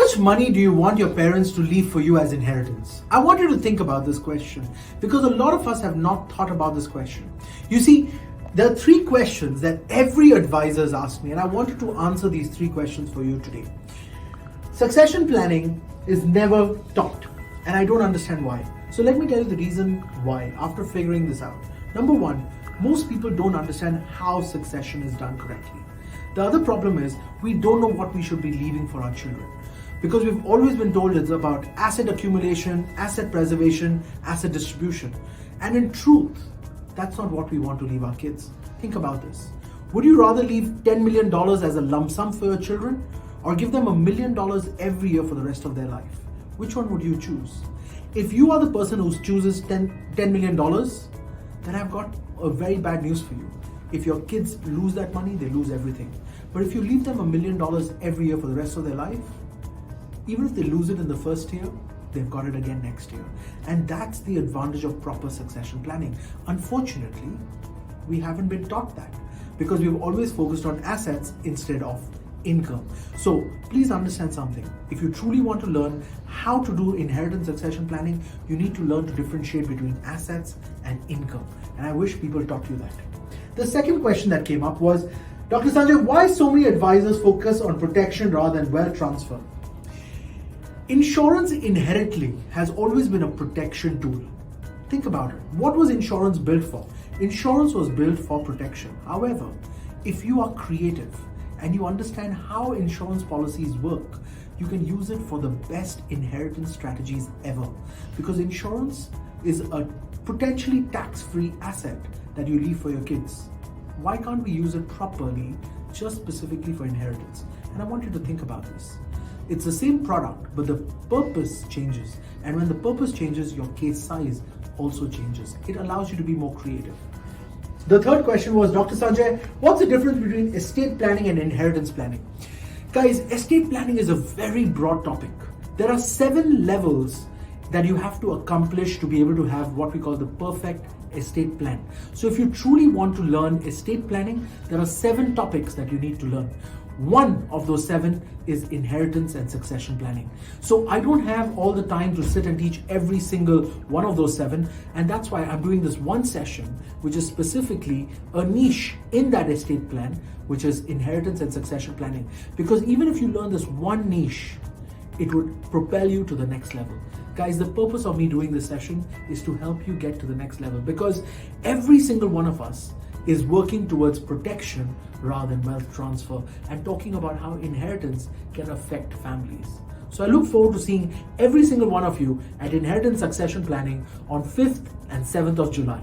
much money do you want your parents to leave for you as inheritance? I want you to think about this question because a lot of us have not thought about this question. You see, there are three questions that every advisor has asked me, and I wanted to answer these three questions for you today. Succession planning is never taught, and I don't understand why. So let me tell you the reason why after figuring this out. Number one, most people don't understand how succession is done correctly. The other problem is we don't know what we should be leaving for our children because we've always been told it's about asset accumulation, asset preservation, asset distribution. And in truth, that's not what we want to leave our kids. Think about this. Would you rather leave $10 million as a lump sum for your children or give them $1 million every year for the rest of their life? Which one would you choose? If you are the person who chooses $10 million, then I've got a very bad news for you. If your kids lose that money, they lose everything. But if you leave them $1 million every year for the rest of their life, even if they lose it in the first year, they've got it again next year. And that's the advantage of proper succession planning. Unfortunately, we haven't been taught that because we've always focused on assets instead of income. So please understand something. If you truly want to learn how to do inheritance succession planning, you need to learn to differentiate between assets and income. And I wish people taught you that. The second question that came up was, Dr. Sanjay, why so many advisors focus on protection rather than wealth transfer? Insurance inherently has always been a protection tool. Think about it. What was insurance built for? Insurance was built for protection. However, if you are creative and you understand how insurance policies work, you can use it for the best inheritance strategies ever. Because insurance is a potentially tax-free asset that you leave for your kids. Why can't we use it properly, just specifically for inheritance? And I want you to think about this. It's the same product, but the purpose changes. And when the purpose changes, your case size also changes. It allows you to be more creative. The third question was, Dr. Sanjay, what's the difference between estate planning and inheritance planning? Guys, estate planning is a very broad topic. There are 7 levels that you have to accomplish to be able to have what we call the perfect estate plan. So if you truly want to learn estate planning, there are 7 topics that you need to learn. One of those 7 is inheritance and succession planning. So I don't have all the time to sit and teach every single one of those 7, and that's why I'm doing this one session, which is specifically a niche in that estate plan, which is inheritance and succession planning. Because even if you learn this one niche, it would propel you to the next level. Guys, the purpose of me doing this session is to help you get to the next level because every single one of us is working towards protection rather than wealth transfer and talking about how inheritance can affect families. So I look forward to seeing every single one of you at Inheritance Succession Planning on 5th and 7th of July.